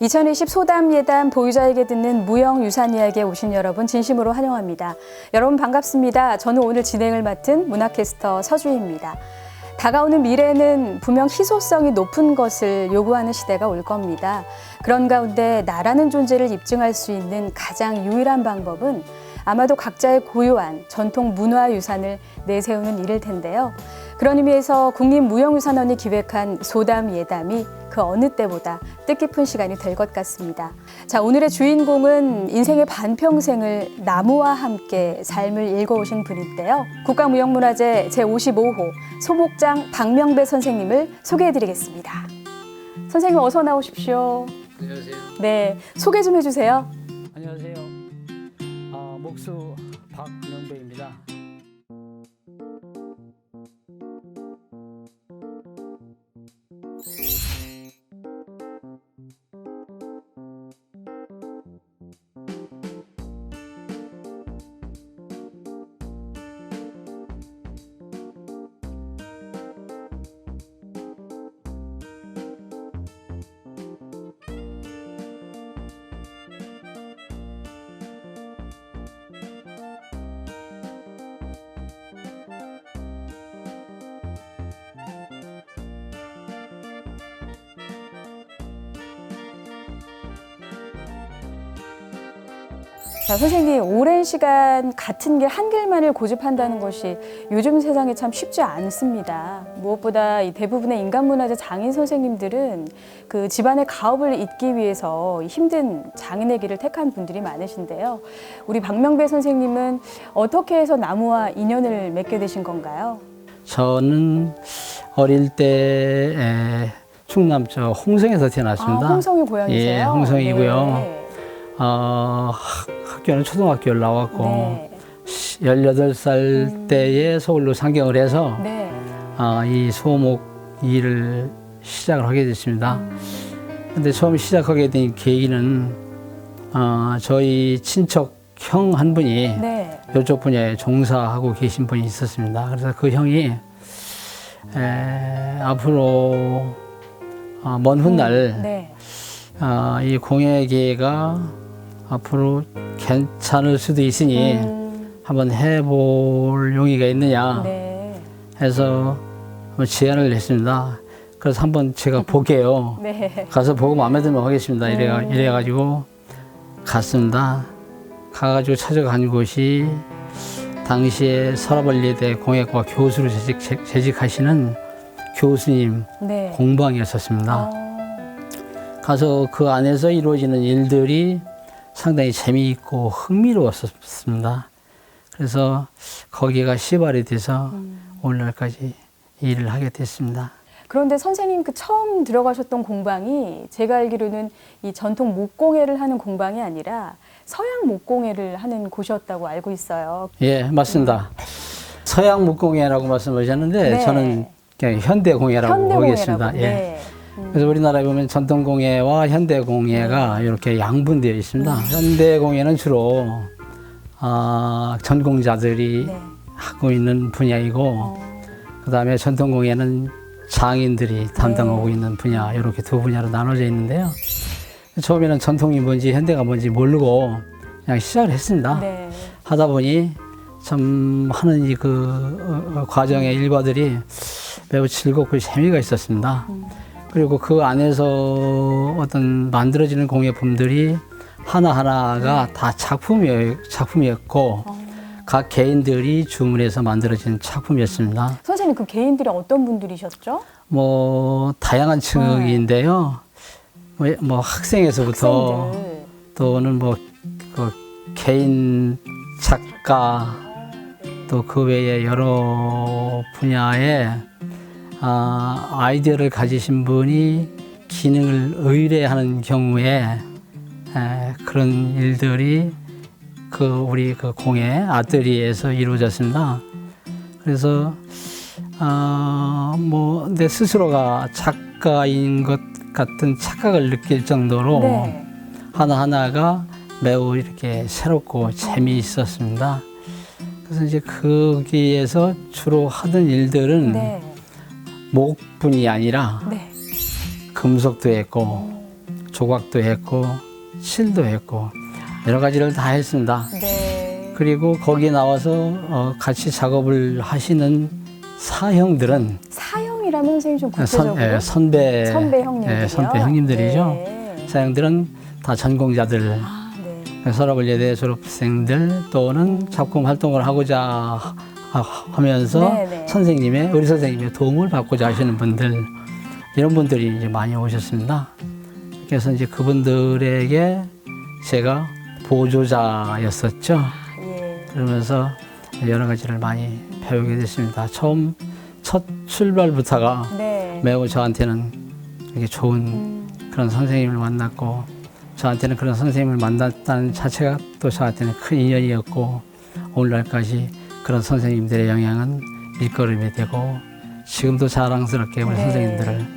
2020 소담예담 보유자에게 듣는 무형유산 이야기에 오신 여러분 진심으로 환영합니다. 여러분 반갑습니다. 저는 오늘 진행을 맡은 문화캐스터 서주희입니다. 다가오는 미래는 분명 희소성이 높은 것을 요구하는 시대가 올 겁니다. 그런 가운데 나라는 존재를 입증할 수 있는 가장 유일한 방법은 아마도 각자의 고유한 전통 문화유산을 내세우는 일일 텐데요. 그런 의미에서 국립무형유산원이 기획한 소담예담이 그 어느 때보다 뜻깊은 시간이 될 것 같습니다. 자, 오늘의 주인공은 인생의 반평생을 나무와 함께 삶을 읽어오신 분인데요. 국가무형문화재 제55호 소목장 박명배 선생님을 소개해드리겠습니다. 선생님 어서 나오십시오. 안녕하세요. 네, 소개 좀 해주세요. 안녕하세요. 목수 박명배입니다. 자, 선생님, 오랜 시간 같은 길 한 길만을 고집한다는 것이 요즘 세상에 참 쉽지 않습니다. 무엇보다 이 대부분의 인간문화재 장인 선생님들은 그 집안의 가업을 잇기 위해서 힘든 장인의 길을 택한 분들이 많으신데요. 우리 박명배 선생님은 어떻게 해서 나무와 인연을 맺게 되신 건가요? 저는 어릴 때 충남 저 홍성에서 태어났습니다. 홍성이 고향이세요? 예, 홍성이고요. 네. 학교는 초등학교를 나왔고 네. 18살 때에 서울로 상경을 해서 네. 이 소목 일을 시작을 하게 됐습니다. 근데 처음 시작하게 된 계기는 저희 친척 형 한 분이 네. 이쪽 분야에 종사하고 계신 분이 있었습니다. 그래서 그 형이 앞으로 먼 훗날 네. 이 공예계가 앞으로 괜찮을 수도 있으니 한번 해볼 용의가 있느냐 네. 해서 한번 제안을 했습니다. 그래서 한번 제가 볼게요. 네. 가서 보고 마음에 들면 하겠습니다. 이래가지고 갔습니다. 가가지고 찾아간 곳이 당시에 서라벌예대 공예과 교수로 재직하시는 교수님 네. 공방이었었습니다. 가서 그 안에서 이루어지는 일들이 상당히 재미있고 흥미로웠습니다. 그래서 거기가 시발이 돼서 오늘날까지 일을 하게 됐습니다. 그런데 선생님 그 처음 들어가셨던 공방이 제가 알기로는 이 전통 목공예를 하는 공방이 아니라 서양 목공예를 하는 곳이었다고 알고 있어요. 예, 맞습니다. 서양 목공예라고 말씀하셨는데 네. 저는 그냥 현대공예라고 보겠습니다. 예. 네. 그래서 우리나라에 보면 전통공예와 현대공예가 이렇게 양분되어 있습니다. 현대공예는 주로 전공자들이 네. 하고 있는 분야이고 그다음에 전통공예는 장인들이 담당하고 있는 분야 이렇게 두 분야로 나눠져 있는데요. 처음에는 전통이 뭔지 현대가 뭔지 모르고 그냥 시작을 했습니다. 네. 하다 보니 참 하는 이 그 과정의 일과들이 매우 즐겁고 재미가 있었습니다. 그리고 그 안에서 어떤 만들어지는 공예품들이 하나하나가 다 작품이었고 각 개인들이 주문해서 만들어진 작품이었습니다. 선생님 그 개인들이 어떤 분들이셨죠? 뭐 다양한 층인데요. 뭐 학생에서부터 학생들. 또는 뭐 그 개인 작가 또 그 외에 여러 분야의 아이디어를 가지신 분이 기능을 의뢰하는 경우에 그런 일들이 우리 그 공예 아뜰리에에서 이루어졌습니다. 그래서 뭐 내 스스로가 작가인 것 같은 착각을 느낄 정도로 네. 하나하나가 매우 이렇게 새롭고 재미있었습니다. 그래서 이제 거기에서 주로 하던 일들은 네. 목분이 아니라 네. 금속도 했고 조각도 했고 실도 했고 여러 가지를 다 했습니다. 네. 그리고 거기에 나와서 같이 작업을 하시는 사형들은 사형이라면 선생님 좀 구체적으로 선배 형님들이요. 선배 형님들이죠. 네. 사형들은 다 전공자들, 아, 네. 서울예대 졸업생들 또는 작품 활동을 하고자 하면서 네. 우리 선생님의 도움을 받고자 하시는 분들 이런 분들이 이제 많이 오셨습니다. 그래서 이제 그분들에게 제가 보조자였었죠. 예. 그러면서 여러 가지를 많이 배우게 됐습니다. 첫 출발부터가 네. 매우 저한테는 되게 좋은 그런 선생님을 만났고 저한테는 그런 선생님을 만났다는 자체가 또 저한테는 큰 인연이었고 오늘날까지 그런 선생님들의 영향은 밑거름이 되고 지금도 자랑스럽게 우리 네. 선생님들을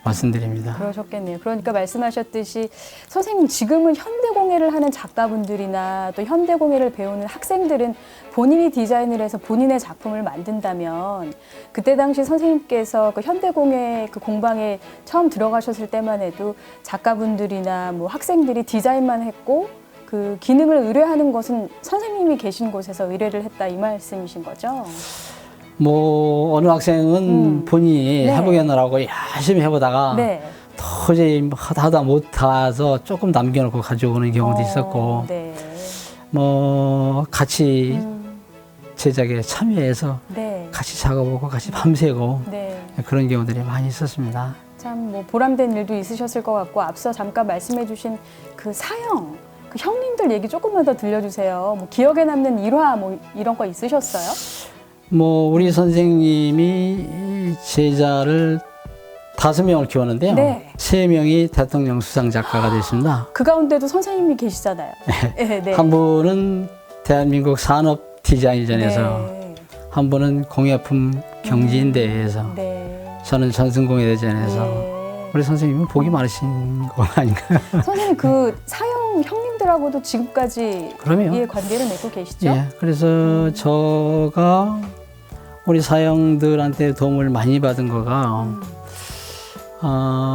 말씀드립니다. 그러셨겠네요. 그러니까 말씀하셨듯이 선생님 지금은 현대공예를 하는 작가분들이나 또 현대공예를 배우는 학생들은 본인이 디자인을 해서 본인의 작품을 만든다면 그때 당시 선생님께서 그 현대공예 그 공방에 처음 들어가셨을 때만 해도 작가분들이나 뭐 학생들이 디자인만 했고 그 기능을 의뢰하는 것은 선생님이 계신 곳에서 의뢰를 했다 이 말씀이신 거죠? 뭐 어느 학생은 본인이 네. 해보겠노라고 열심히 해보다가 네. 도저히 하다 못해서 조금 남겨놓고 가져오는 경우도 있었고 네. 뭐 같이 제작에 참여해서 네. 같이 작업하고 같이 밤새고 네. 그런 경우들이 많이 있었습니다. 참 뭐 보람된 일도 있으셨을 것 같고 앞서 잠깐 말씀해주신 그 사형, 그 형님들 얘기 조금만 더 들려주세요. 뭐 기억에 남는 일화 뭐 이런 거 있으셨어요? 뭐 우리 선생님이 제자를 5명을 키웠는데요. 네. 3명이 대통령 수상 작가가 됐습니다. 그 가운데도 선생님이 계시잖아요. 네, 네. 한 분은 대한민국 산업 디자인전에서 네. 한 분은 공예품 경진대회에서 네. 저는 전승공예대전에서 네. 우리 선생님은 복이 많으신 거 아닌가요? 선생님 그 사형 형님들하고도 지금까지 그럼요. 예, 관계를 맺고 계시죠? 예, 그래서 저가 우리 사형들한테 도움을 많이 받은 거가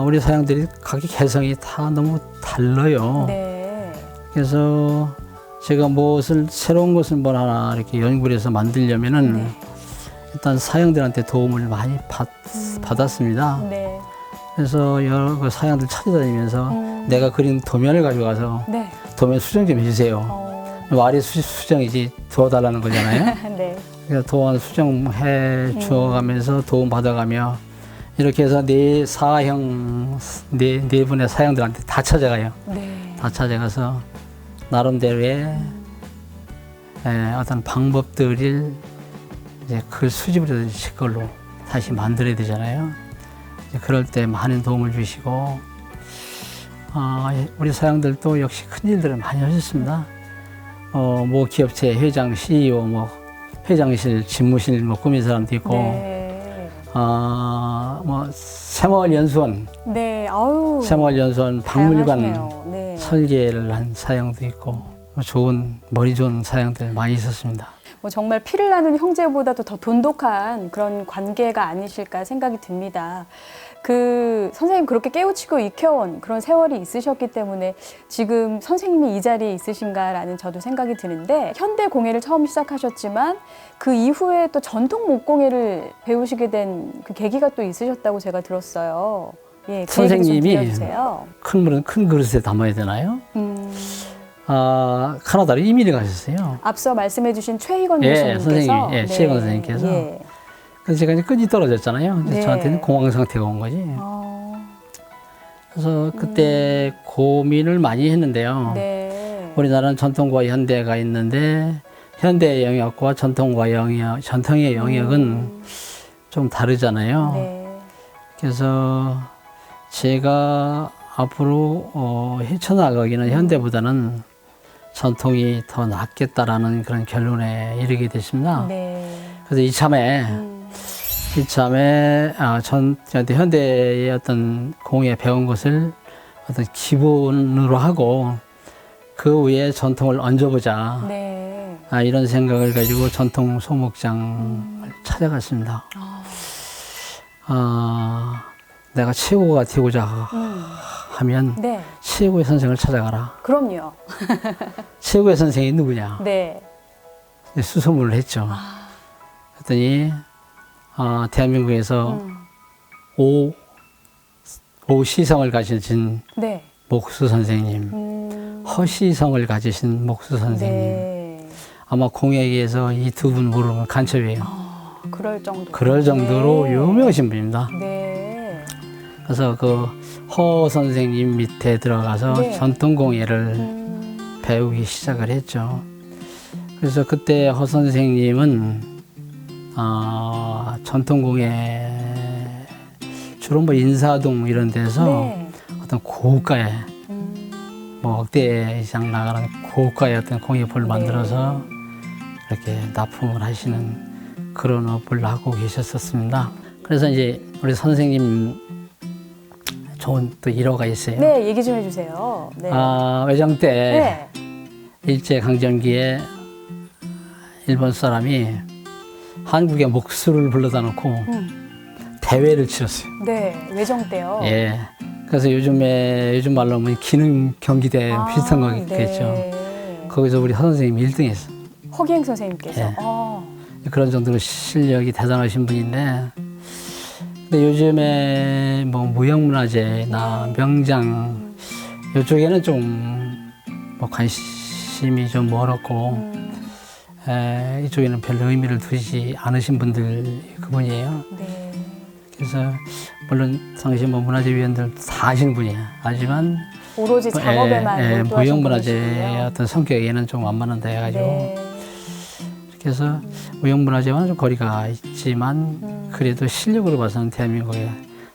우리 사형들이 각기 개성이 다 너무 달라요. 네. 그래서 제가 새로운 것을 뭘 하나 이렇게 연구를 해서 만들려면은 네. 일단 사형들한테 도움을 많이 받았습니다. 네. 그래서 여러 그 사형들 찾아다니면서 내가 그린 도면을 가져가서 네. 도면 수정 좀 해주세요. 말이 수정이지 도와달라는 거잖아요. 네. 그래서 도안 수정해 주어가면서 도움 받아가며 이렇게 해서 네 분의 사형들한테 다 찾아가요. 네. 다 찾아가서 나름대로의 어떤 방법들을 이제 글 수집을 해서 걸로 다시 만들어야 되잖아요. 이제 그럴 때 많은 도움을 주시고 우리 사형들도 역시 큰 일들을 많이 하셨습니다. 뭐 기업체 회장, CEO, 뭐 회장실, 집무실 뭐 꾸민 사람도 있고, 네. 뭐 새마을연수원, 네. 아우. 새마을연수원 박물관 다양하시네요. 네. 설계를 한 사형도 있고, 머리 좋은 사형들 많이 있었습니다. 뭐 정말 피를 나는 형제보다도 더 돈독한 그런 관계가 아니실까 생각이 듭니다. 그 선생님 그렇게 깨우치고 익혀온 그런 세월이 있으셨기 때문에 지금 선생님이 이 자리에 있으신가라는 저도 생각이 드는데 현대 공예를 처음 시작하셨지만 그 이후에 또 전통 목공예를 배우시게 된 그 계기가 또 있으셨다고 제가 들었어요. 예, 그 선생님이 얘기 좀 들려주세요. 큰 물은 큰 그릇에 담아야 되나요? 카나다로 이민을 가셨어요. 앞서 말씀해주신 최희건 예, 교수님께서 선생님, 예, 최희건 선생님께서. 예. 그래서 제가 이제 끈이 떨어졌잖아요. 이제 네. 저한테는 공황 상태가 온 거지. 그래서 그때 고민을 많이 했는데요. 네. 우리나라는 전통과 현대가 있는데 현대의 영역과 전통의 영역은 좀 다르잖아요. 네. 그래서 제가 앞으로 헤쳐나가기는 현대보다는 전통이 더 낫겠다라는 그런 결론에 이르게 됐습니다. 네. 그래서 이참에 현대의 어떤 공예 배운 것을 어떤 기본으로 하고 그 위에 전통을 얹어보자. 네. 이런 생각을 가지고 전통 소목장을 찾아갔습니다. 내가 최고가 되고자 하면 네. 최고의 선생을 찾아가라. 그럼요. 최고의 선생이 누구냐? 네. 수소문을 했죠. 그랬더니 대한민국에서 오시성을 가지신 네. 목수 선생님, 허시성을 가지신 목수 선생님. 네. 아마 공예계에서 이 두 분 모르면 간첩이에요. 그럴 정도. 그럴 정도로 네. 유명하신 분입니다. 네. 그래서 그 허 선생님 밑에 들어가서 네. 전통공예를 배우기 시작을 했죠. 그래서 그때 허 선생님은 전통공예 주로 뭐 인사동 이런 데서 네. 어떤 고가의 뭐 억대 이상 나가는 고가의 어떤 공예품을 만들어서 이렇게 납품을 하시는 그런 업을 하고 계셨었습니다. 그래서 이제 우리 선생님 좋은 또 일화가 있어요. 네, 얘기 좀 해주세요. 네. 외정 때 네. 일제강점기에 일본 사람이 한국의 목수를 불러다 놓고 대회를 치렀어요. 네, 외정 때요. 예. 그래서 요즘 말로 하면 기능 경기대 비슷한 거겠죠. 네. 거기서 우리 선생님이 1등 했어. 허기행 선생님께서. 예. 아, 그런 정도로 실력이 대단하신 분인데, 근데 요즘에 뭐 무형문화재나 명장 이쪽에는 좀 뭐 관심이 좀 멀었고, 이쪽에는 별로 의미를 두지 않으신 분들 그분이에요. 네. 그래서 물론 당시 뭐 문화재위원들 다 아시는 분이에요. 하지만 오로지 작업에만 몰두하신 무형문화재의 분이시군요. 어떤 성격에는 좀 안 맞는다 해가지고 네. 그래서 무형문화재와는 좀 거리가 있지만 그래도 실력으로 봐서는 대한민국의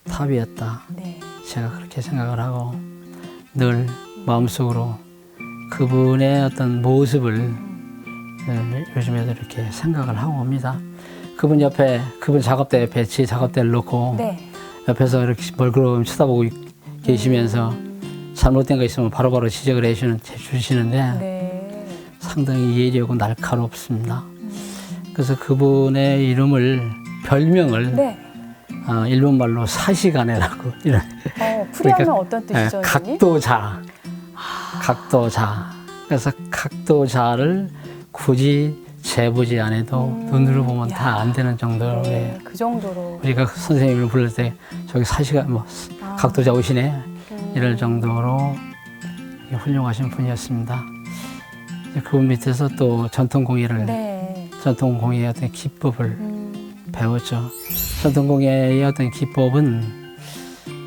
탑이었다. 네. 제가 그렇게 생각을 하고 늘 마음속으로 그분의 어떤 모습을 요즘에도 이렇게 생각을 하고 옵니다. 그분 옆에, 그분 작업대 옆에 제 작업대를 놓고 네. 옆에서 이렇게 멀그러움 쳐다보고 계시면서 잘못된 거 있으면 바로바로 지적을 해주시는데 네. 상당히 예리하고 날카롭습니다. 그래서 그분의 별명을 네. 일본말로 사시가네라고 이런 풀이하면 그러니까, 어떤 뜻이죠? 선생님? 각도자. 그래서 각도자를 굳이 재보지 않아도 눈으로 보면 다 안 되는 정도로 네, 그 정도로. 우리가 선생님을 부를 때 저기 각도자 오시네 이럴 정도로 훌륭하신 분이었습니다. 이제 그분 밑에서 또 전통공예의 네. 어떤 기법을 배웠죠. 전통공예의 어떤 기법은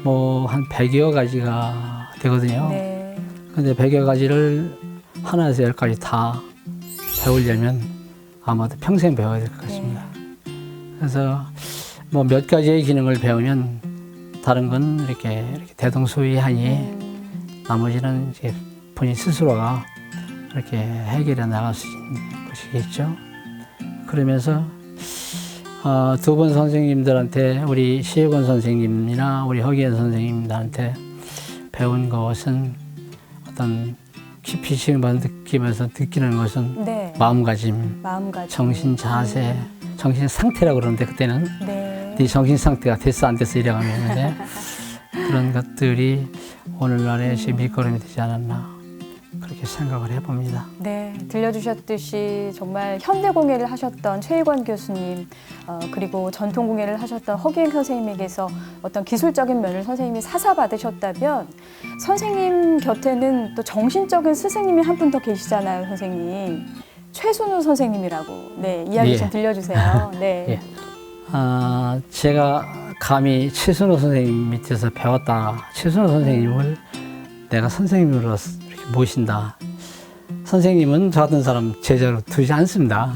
뭐 한 100여 가지가 되거든요. 네. 근데 100여 가지를 하나에서 10가지 다 배우려면 아마도 평생 배워야 될 것 같습니다. 그래서 뭐 몇 가지의 기능을 배우면 다른 건 이렇게 대동소이하니 나머지는 이제 본인 스스로가 이렇게 해결해 나갈 수 있는 것이겠죠. 그러면서 두 분 선생님들한테 우리 시혜권 선생님이나 우리 허기현 선생님들한테 배운 것은 어떤 깊이 지금 느끼면서 느끼는 것은 네. 마음가짐, 정신 자세, 정신 상태라고 그러는데 그때는 네 정신 상태가 됐어 안 됐어 이래가면 했는데 그런 것들이 오늘날의 제 밑거름이 되지 않았나 그렇게 생각을 해봅니다. 네, 들려주셨듯이 정말 현대공예를 하셨던 최일권 교수님 그리고 전통공예를 하셨던 허기행 선생님에게서 어떤 기술적인 면을 선생님이 사사받으셨다면 선생님 곁에는 또 정신적인 스승님이 한 분 더 계시잖아요, 선생님. 최순우 선생님이라고 네, 이야기 좀 들려주세요. 네. 예. 제가 감히 최순우 선생님 밑에서 배웠다. 최순우 선생님을 내가 선생님으로 이렇게 모신다. 선생님은 저 같은 사람 제자로 두지 않습니다.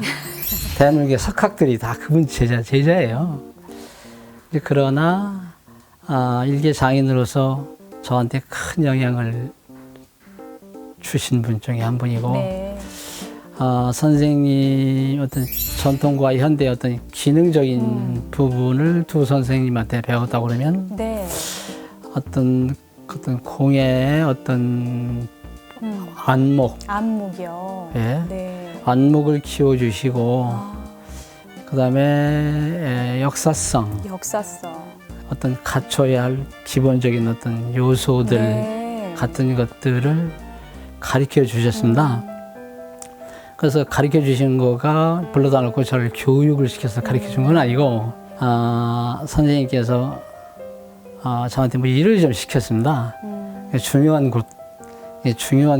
대한민국의 석학들이 다 그분 제자예요. 그러나 일개 장인으로서 저한테 큰 영향을 주신 분 중에 한 분이고 네. 선생님 어떤 전통과 현대의 어떤 기능적인 부분을 두 선생님한테 배웠다고 그러면 네. 어떤 공예의 어떤 안목이요. 예. 네. 안목을 키워주시고 그다음에 역사성, 역사성. 어떤 갖춰야 할 기본적인 어떤 요소들 네. 같은 것들을 가르쳐 주셨습니다. 그래서 가르쳐 주신 거가 불러다 놓고 저를 교육을 시켜서 가르쳐 준 건 아니고, 선생님께서 저한테 뭐 일을 좀 시켰습니다. 중요한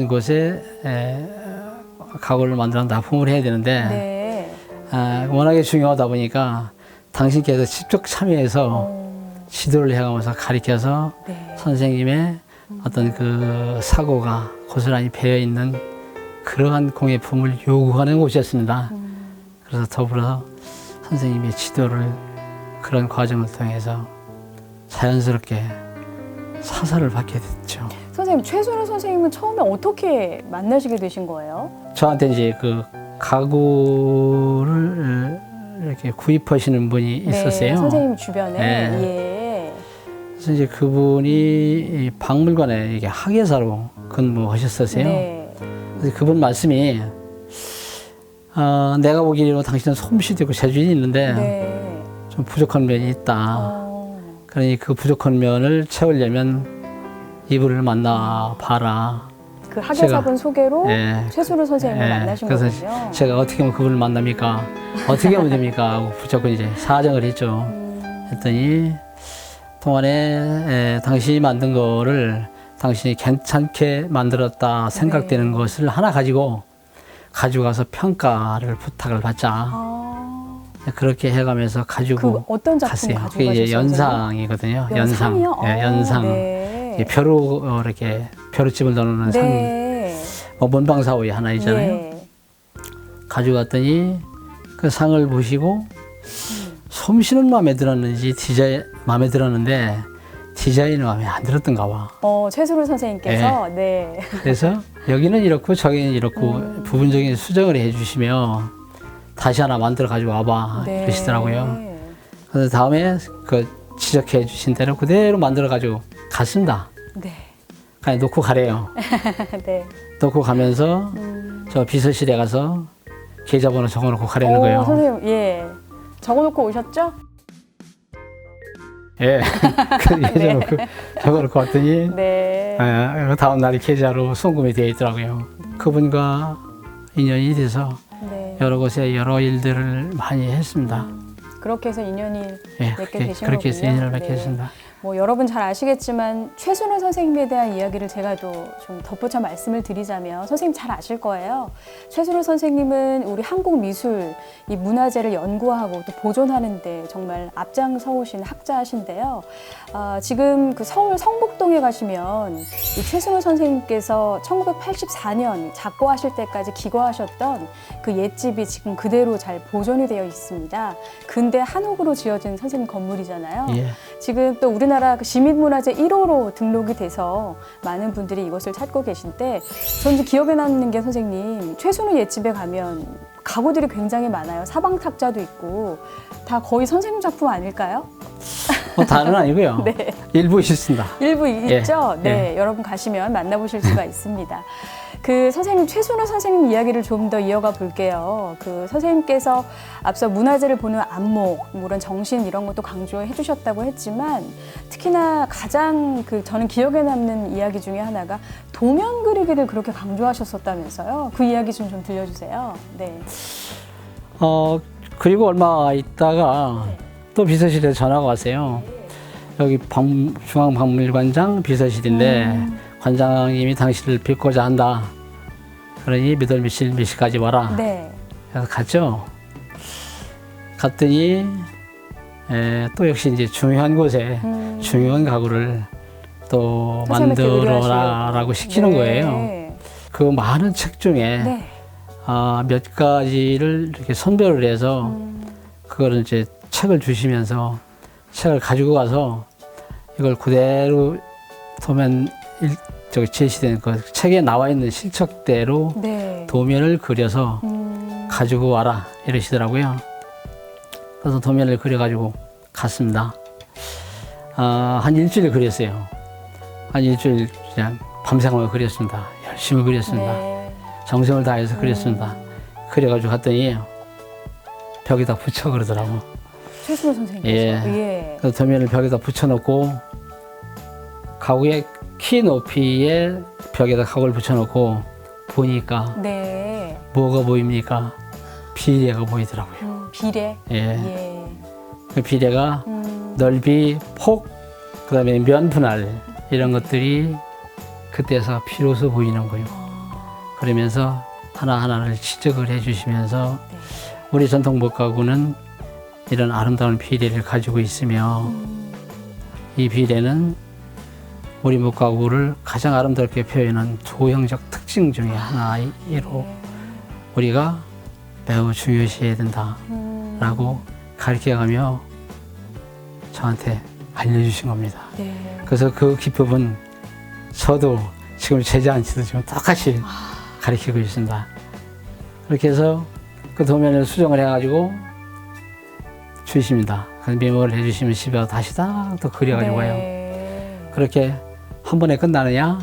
곳에 가구를 만들어 납품을 해야 되는데, 네. 워낙에 중요하다 보니까 당신께서 직접 참여해서 지도를 해가면서 가르쳐서 네. 선생님의 어떤 그 사고가 고스란히 배어 있는 그러한 공예품을 요구하는 곳이었습니다. 그래서 더불어 선생님의 지도를 그런 과정을 통해서 자연스럽게 사사를 받게 됐죠. 선생님, 최순우 선생님은 처음에 어떻게 만나시게 되신 거예요? 저한테 이제 그 가구를 이렇게 구입하시는 분이 있었어요. 네, 선생님 주변에. 네. 예. 그래서 이제 그분이 이 박물관에 이게 학예사로 근무하셨었어요. 네. 그래서 그분 말씀이 내가 보기로 당신은 솜씨도 있고 재주는 있는데 네. 좀 부족한 면이 있다. 그러니 그 부족한 면을 채우려면 이분을 만나 봐라. 그 학예사분 소개로 예. 최순우 선생님을 만나신 그래서 거군요. 제가 어떻게 하면 그분을 만납니까? 어떻게 하면 됩니까? 하고 붙잡고 이제 사정을 했죠. 했더니 동안에 당신이 만든 거를 당신이 괜찮게 만들었다 생각되는 것을 하나 가지고 가서 평가를 부탁을 받자. 그렇게 해가면서 가지고 그 어떤 작품 갔어요. 가지고 그게 이제 가셨어요? 연상이거든요. 연상이요? 네, 연상. 네. 벼루 이렇게 벼루집을 넣는 상, 네. 문방사호의 하나이잖아요. 예. 가져갔더니 그 상을 보시고 솜씨는 마음에 들었는지 마음에 들었는데 디자인은 마음에 안 들었던가 봐. 최순우 선생님께서 네. 그래서 여기는 이렇고 저기는 이렇고 부분적인 수정을 해주시며 다시 하나 만들어 가지고 와봐 네. 이러시더라고요. 그래서 다음에 그 지적해 주신 대로 그대로 만들어 가지고 갔습니다. 네. 그냥 놓고 가래요. 네. 놓고 가면서 저 비서실에 가서 계좌번호 적어놓고 가라는 거예요. 선생님, 예. 적어놓고 오셨죠? 예. 적어놓고 왔더니 네. 그 다음 날이 계좌로 송금이 되어 있더라고요. 그분과 인연이 돼서 네. 여러 곳에 여러 일들을 많이 했습니다. 그렇게 해서 인연이 예, 맺게 되신 그렇게 해서 거군요. 인연을 맺게 네. 됐습니다. 뭐 여러분 잘 아시겠지만 최순우 선생님에 대한 이야기를 제가 또 좀 덧붙여 말씀을 드리자면 선생님 잘 아실 거예요. 최순우 선생님은 우리 한국 미술 이 문화재를 연구하고 또 보존하는데 정말 앞장서 오신 학자이신데요. 지금 그 서울 성북동에 가시면 이 최순우 선생님께서 1984년 작고하실 때까지 기거하셨던 그 옛집이 지금 그대로 잘 보존이 되어 있습니다. 근대 한옥으로 지어진 선생님 건물이잖아요. 예. 지금 또 우리나라 그 시민문화재 1호로 등록이 돼서 많은 분들이 이것을 찾고 계신데 저는 기억에 남는 게 선생님 최순우 옛집에 가면 가구들이 굉장히 많아요. 사방탁자도 있고 다 거의 선생님 작품 아닐까요? 다는 아니고요. 네. 일부 있습니다. 일부 예. 있죠? 네. 여러분 가시면 만나보실 수가 있습니다. 그 선생님 최순우 선생님 이야기를 좀 더 이어가 볼게요. 그 선생님께서 앞서 문화재를 보는 안목, 이런 정신 이런 것도 강조해 주셨다고 했지만 특히나 가장 저는 기억에 남는 이야기 중에 하나가 도면 그리기를 그렇게 강조하셨었다면서요. 그 이야기 좀 들려주세요. 네. 그리고 얼마 있다가 또 비서실에 전화가 왔어요. 여기 중앙박물관장 비서실인데 관장님이 당신을 뵙고자 한다. 그러니 몇 월 며칠 몇 시까지 와라. 네. 그래서 갔죠. 갔더니 또 역시 이제 중요한 곳에 중요한 가구를 또 만들어라라고 시키는 네. 거예요. 그 많은 책 중에 네. 몇 가지를 이렇게 선별을 해서 그거를 이제 책을 주시면서 책을 가지고 가서 이걸 그대로 도면 제시된 그 책에 나와 있는 실적대로 네. 도면을 그려서 가지고 와라 이러시더라고요. 그래서 도면을 그려가지고 갔습니다. 한 일주일 그렸어요. 한 일주일 그냥 밤새고 그렸습니다. 열심히 그렸습니다. 네. 정성을 다해서 그렸습니다. 그려가지고 갔더니 벽에다 붙여 그러더라고. 최순호 선생님께서. 예. 예. 그 도면을 벽에다 붙여놓고 가구의 키 높이의 벽에다 가구를 붙여놓고 보니까 네. 뭐가 보입니까? 비례가 보이더라고요. 비례. 예. 예. 그 비례가 넓이, 폭, 그다음에 면 분할 이런 것들이 그때서 비로소 보이는 거예요. 그러면서 하나하나를 지적을 해주시면서 네. 우리 전통 목가구는 이런 아름다운 비례를 가지고 있으며 이 비례는 우리 목가구를 가장 아름답게 표현한 조형적 특징 중에 하나로 우리가 매우 중요시해야 된다라고 가르쳐가며 저한테 알려주신 겁니다. 네. 그래서 그 기법은 저도 지금 제자한테도 지금 똑같이 가르치고 있습니다. 그렇게 해서 그 도면을 수정을 해가지고 주십니다. 그래서 메모를 해주시면 집에 와서 다시 다 또 그려가지고 와요. 네. 그렇게 한 번에 끝나느냐?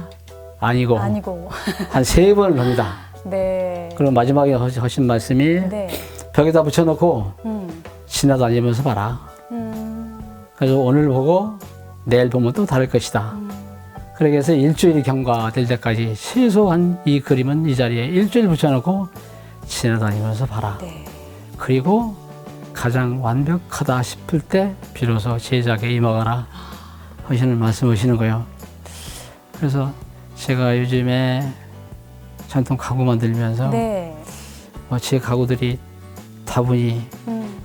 아니고 아니고. 한 3번을 합니다. 네. 그리고 마지막에 하신 말씀이 네. 벽에다 붙여놓고 지나다니면서 봐라. 그래서 오늘 보고 내일 보면 또 다를 것이다. 그렇게 해서 일주일이 경과될 때까지 최소한 이 그림은 이 자리에 일주일 붙여놓고 지나다니면서 봐라. 네. 그리고 가장 완벽하다 싶을 때 비로소 제작에 임하거라 하시는 말씀하시는 거예요. 그래서 제가 요즘에 전통 가구 만들면서 네. 제 가구들이 다분히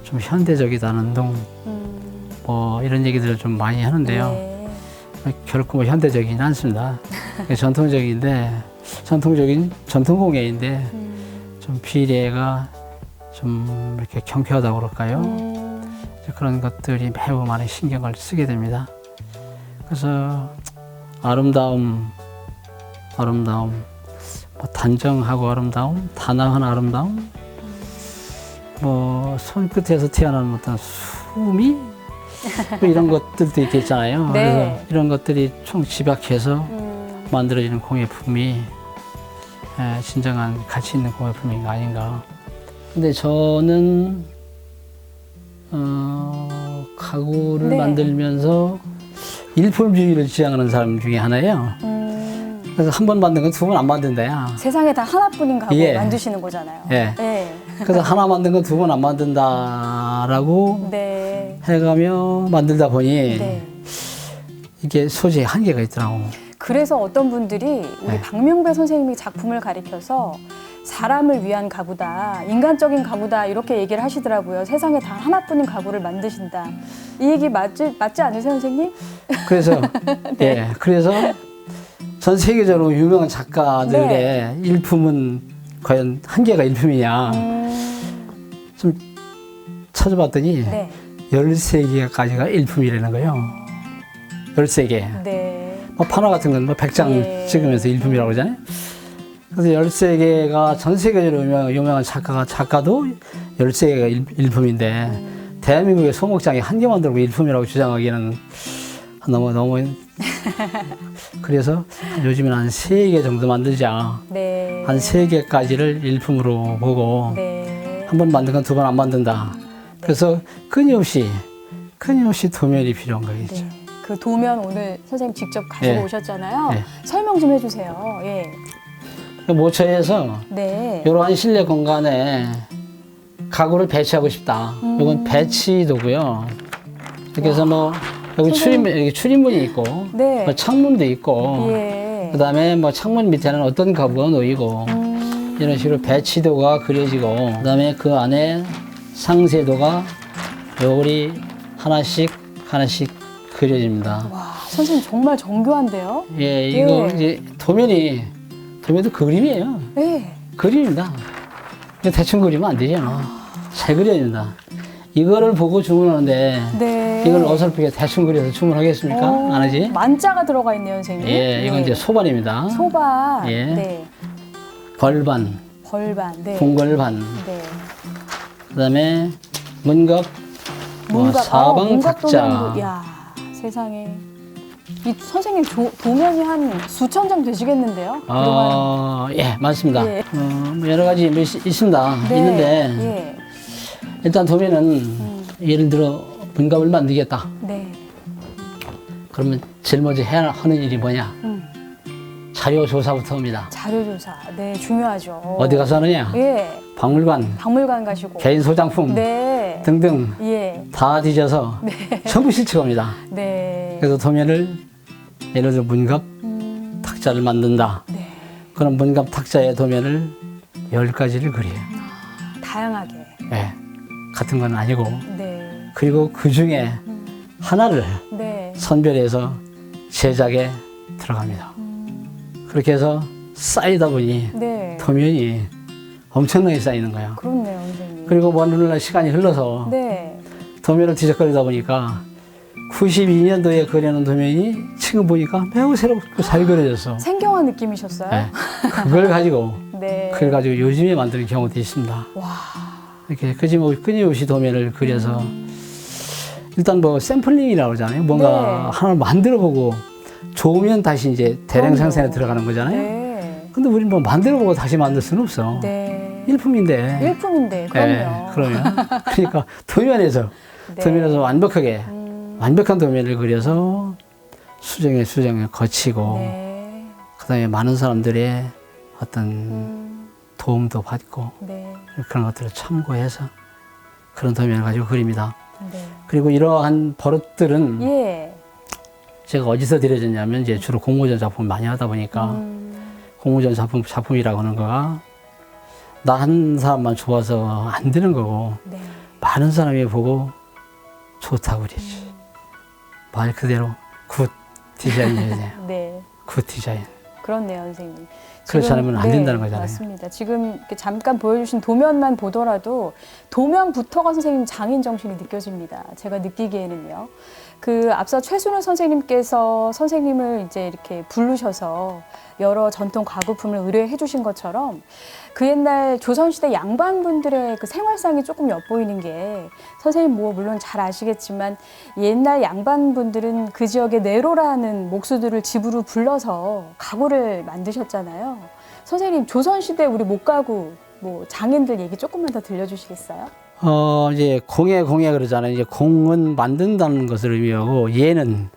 좀 현대적이다는 둥 이런 얘기들을 좀 많이 하는데요. 네. 결코 현대적이진 않습니다. 전통적인데 전통공예인데 좀 비례가 좀 이렇게 경쾌하다고 그럴까요? 그런 것들이 매우 많은 신경을 쓰게 됩니다. 그래서 아름다움, 단정하고 아름다움, 단아한 아름다움, 손끝에서 튀어나오는 어떤 수미 이런 것들도 있겠잖아요. 네. 그래서 이런 것들이 총 집약해서 만들어지는 공예품이 진정한 가치 있는 공예품이 아닌가. 근데 저는 가구를 네. 만들면서 일품주의를 지향하는 사람 중에 하나예요. 그래서 한 번 만든 건 2번 안 만든다야. 세상에 단 하나뿐인 가구 예. 만드시는 거잖아요. 예. 네. 그래서 하나 만든 건 2번 안 만든다라고 네. 해가며 만들다 보니 네. 이게 소재에 한계가 있더라고. 그래서 어떤 분들이 우리 네. 박명배 선생님이 작품을 가리켜서 사람을 위한 가구다, 인간적인 가구다 이렇게 얘기를 하시더라고요. 세상에 단 하나뿐인 가구를 만드신다. 이 얘기 맞지 않으세요, 선생님? 그래서 네. 예, 그래서 전 세계적으로 유명한 작가들의 네. 일품은 과연 한 개가 일품이냐 좀 찾아봤더니 네. 13개까지가 일품이라는 거예요. 13개. 네. 판화 같은 건 100장 예. 찍으면서 일품이라고 그러잖아요. 그래서 13개가 전 세계적으로 유명한 작가도 13개가 일품인데 대한민국의 소목장이 한 개 만들고 일품이라고 주장하기에는 너무 그래서 요즘에는 한 3개 정도 만들자. 네. 한 3개까지를 일품으로 보고 네. 한 번 만든 건 2번 안 만든다. 그래서 끊임없이 도면이 필요한 거겠죠. 네. 그 도면 오늘 선생님 직접 가지고 예. 오셨잖아요. 예. 설명 좀 해주세요. 예. 모처에서 네. 이러한 실내 공간에 가구를 배치하고 싶다. 이건 배치도고요. 이렇게 해서 여기 여기 출입문이 있고, 네. 창문도 있고, 예. 그다음에 창문 밑에는 어떤 가구가 놓이고, 이런 식으로 배치도가 그려지고, 그다음에 그 안에 상세도가 요리 하나씩 그려집니다. 와, 선생님 정말 정교한데요? 예, 이거 예. 이제 도면도 그림이에요. 네. 그림입니다. 대충 그리면 안 되죠. 잘 그려야 된다. 이거를 보고 주문하는데 네. 이걸 어설프게 대충 그려서 주문하겠습니까? 안 하지? 만자가 들어가 있네요, 선생님. 예, 이건 이제 소반입니다. 소반. 예. 네. 벌반, 벌반. 네. 궁궐반, 네. 그다음에 문각, 문각. 사방 문각 탁자. 도면도. 야, 세상에. 이 선생님 도면이 한 수천 장 되시겠는데요? 그동안. 예, 맞습니다. 예. 여러 가지 있습니다. 네. 있는데 예. 일단 도면은 예를 들어 문갑을 만들겠다. 네. 그러면 제일 먼저 해야 하는 일이 뭐냐? 자료 조사부터 합니다. 자료조사. 네, 중요하죠. 어디 가서 하느냐? 예. 박물관, 박물관 가시고. 개인 소장품 네. 등등 예. 다 뒤져서 전부 실측합니다. 네. 그래서 도면을 예를 들어 문갑 탁자를 만든다. 네. 그럼 문갑 탁자의 도면을 10가지를 그려요. 다양하게. 예, 같은 건 아니고. 네. 그리고 그 중에 하나를 네. 선별해서 제작에 들어갑니다. 그렇게 해서 쌓이다 보니 네. 도면이 엄청나게 쌓이는 거예요. 그렇네요, 선생님. 그리고 오늘날 시간이 흘러서 네. 도면을 뒤적거리다 보니까 92년도에 그려놓은 도면이 지금 보니까 매우 새롭고 잘 그려졌어. 생경한 느낌이셨어요? 네. 그걸 가지고 네. 요즘에 만드는 경우도 있습니다. 와. 이렇게 끊임없이 도면을 그려서 일단 뭐 샘플링이라고 하잖아요. 뭔가 네. 하나를 만들어보고 좋으면 다시 이제 대량 그럼요. 생산에 들어가는 거잖아요. 네. 근데 우리는 뭐 만들어보고 다시 만들 수는 없어. 네. 일품인데. 일품인데, 그럼요. 그러면. 그러니까 도면에서 네. 완벽하게 완벽한 도면을 그려서 수정을 거치고 네. 그다음에 많은 사람들의 어떤 도움도 받고 네. 그런 것들을 참고해서 그런 도면을 가지고 그립니다. 네. 그리고 이러한 버릇들은 예. 제가 어디서 들여졌냐면 이제 주로 공모전 작품을 많이 하다 보니까 공모전 작품이라고 하는 거가 나 한 사람만 좋아서 안 되는 거고 네. 많은 사람이 보고 좋다고 그러지. 말 그대로 굿 디자인이어야 돼요. 네. 굿 디자인. 그렇네요, 선생님. 그렇지 지금, 않으면 안 된다는 거잖아요. 맞습니다. 지금 이렇게 잠깐 보여주신 도면만 보더라도 도면부터가 선생님 장인 정신이 느껴집니다. 제가 느끼기에는요. 그 앞서 최순우 선생님께서 선생님을 이제 이렇게 부르셔서 여러 전통 가구품을 의뢰해 주신 것처럼 그 옛날 조선시대 양반분들의 그 생활상이 조금 엿보이는 게 선생님 뭐 물론 잘 아시겠지만 옛날 양반분들은 그 지역의 내로라는 목수들을 집으로 불러서 가구를 만드셨잖아요. 선생님 조선시대 우리 목가구 뭐 장인들 얘기 조금만 더 들려주시겠어요? 이제 공예 그러잖아요. 이제 공은 만든다는 것을 의미하고 예는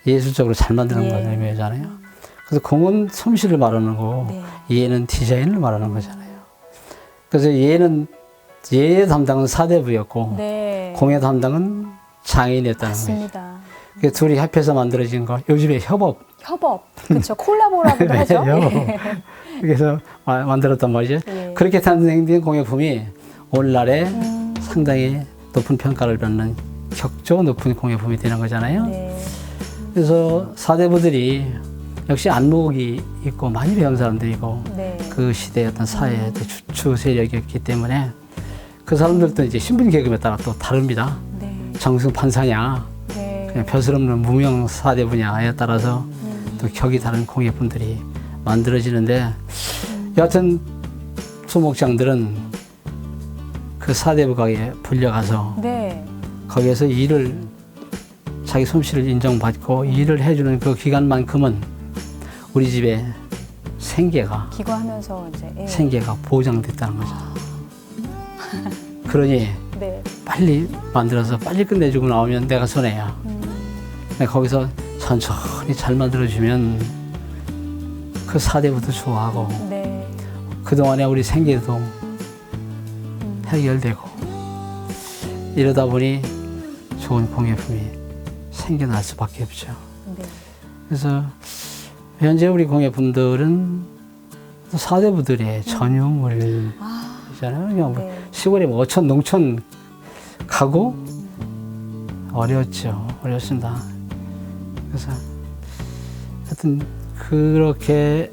예술적으로 잘 만드는 것을 의미하잖아요. 그래서 공은 솜씨를 말하는 거고 네. 예는 디자인을 말하는 거잖아요. 그래서 예의 담당은 사대부였고 네. 공예 담당은 장인이었다는 거예요. 맞습니다. 그 둘이 합해서 만들어진 거 요즘에 협업. 그렇죠. 콜라보라고도 하죠. 협업. 예. 그래서 만들었단 말이죠. 예. 그렇게 탄생된 공예품이 오늘날에 상당히 높은 평가를 받는 격조 높은 공예품이 되는 거잖아요. 네. 그래서 사대부들이 역시 안목이 있고 많이 배운 사람들이고 네. 그 시대의 어떤 사회의 주축 세력이었기 때문에 그 사람들도 이제 신분 계급에 따라 또 다릅니다. 네. 정승 판사냐, 네. 그냥 벼슬 없는 무명 사대부냐에 따라서 또 격이 다른 공예품들이 만들어지는데 여하튼 소목장들은 그 사대부 가게에 불려가서 네. 거기에서 일을 자기 솜씨를 인정받고 일을 해주는 그 기간만큼은 우리 집에 생계가 기거하면서 이제 예. 생계가 보장됐다는 거죠. 그러니 네. 빨리 만들어서 빨리 끝내주고 나오면 내가 손해야. 근데 거기서 천천히 잘 만들어주면 그 사대부도 좋아하고 네. 그동안에 우리 생계도 해결되고 이러다 보니 좋은 공예품이 생겨날 수밖에 없죠. 네. 그래서 현재 우리 공예품들은 사대부들의 전유물이잖아요. 그냥 뭐 네. 시골에 뭐 어촌 농촌 가고 어렵습니다. 그래서 하여튼 그렇게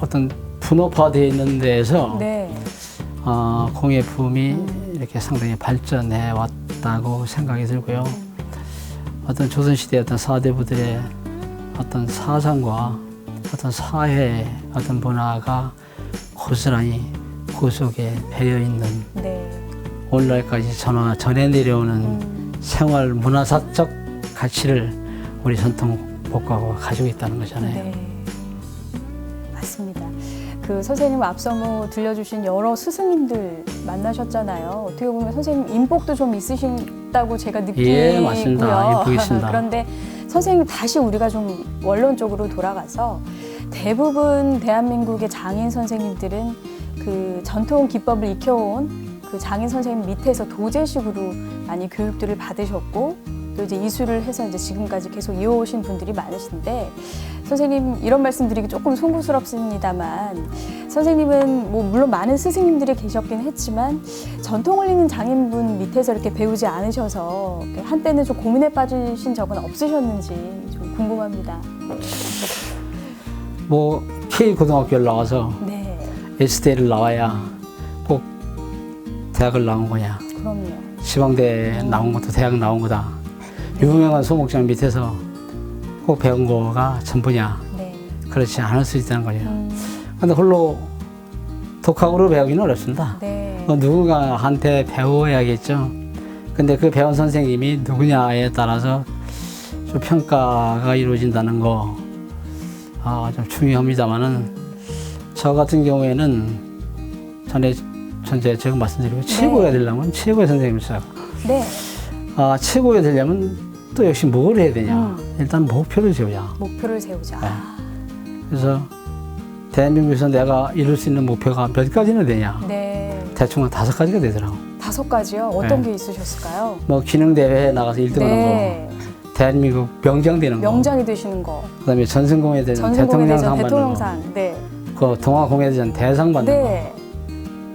어떤 분업화되어 있는 데에서 네. 공예품이 이렇게 상당히 발전해 왔다고 생각이 들고요. 어떤 조선시대의 어떤 사대부들의 어떤 사상과 어떤 사회의 어떤 문화가 고스란히 그 속에 배어 있는 네. 오늘날까지 전해 내려오는 생활 문화사적 가치를 우리 전통 복가구가 가지고 있다는 거잖아요. 네. 맞습니다. 그 선생님 앞서 뭐 들려주신 여러 스승님들 만나셨잖아요. 어떻게 보면 선생님 인복도 좀 있으신다고 제가 느끼고요. 예, 맞습니다. 인복 있습니다. 그런데 선생님 다시 우리가 좀 원론적으로 돌아가서 대부분 대한민국의 장인 선생님들은 그 전통 기법을 익혀온 그 장인 선생님 밑에서 도제식으로 많이 교육들을 받으셨고 또 이제 이수를 해서 이제 지금까지 계속 이어오신 분들이 많으신데 선생님 이런 말씀드리기 조금 송구스럽습니다만 선생님은 뭐 물론 많은 스승님들이 계셨긴 했지만 전통을 잇는 장인분 밑에서 이렇게 배우지 않으셔서 한때는 좀 고민에 빠지신 적은 없으셨는지 좀 궁금합니다. 뭐 K고등학교를 나와서 네, S대를 나와야 꼭 대학을 나온 거냐. 그럼요. 지방대 나온 것도 대학 나온 거다. 유명한 소목장 밑에서 꼭 배운 거가 전부냐. 네. 그렇지 않을 수 있다는 거죠. 근데 홀로 독학으로 배우기는 어렵습니다. 네. 누군가한테 배워야겠죠. 근데 그 배운 선생님이 누구냐에 따라서 좀 평가가 이루어진다는 거, 좀 중요합니다만은, 저 같은 경우에는 전에 제가 말씀드리고, 최고가 되려면 최고의 선생님을 써요. 네. 최고가 되려면 또 역시 뭘 해야 되냐. 일단 목표를 세우자. 목표를 세우자. 네. 그래서 대한민국에서 내가 이룰 수 있는 목표가 몇 가지나 되냐. 네. 대충 한 5가지가 되더라고. 5가지요? 어떤 네. 게 있으셨을까요? 뭐 기능대회에 나가서 1등하는 네. 거, 대한민국 명장 되는 거, 명장이 되시는 거. 그다음에 전승공예대전 전승공예대전 대통령상 받는 대통령상. 네. 거, 그 동아공예대전 대상 받는 네. 거,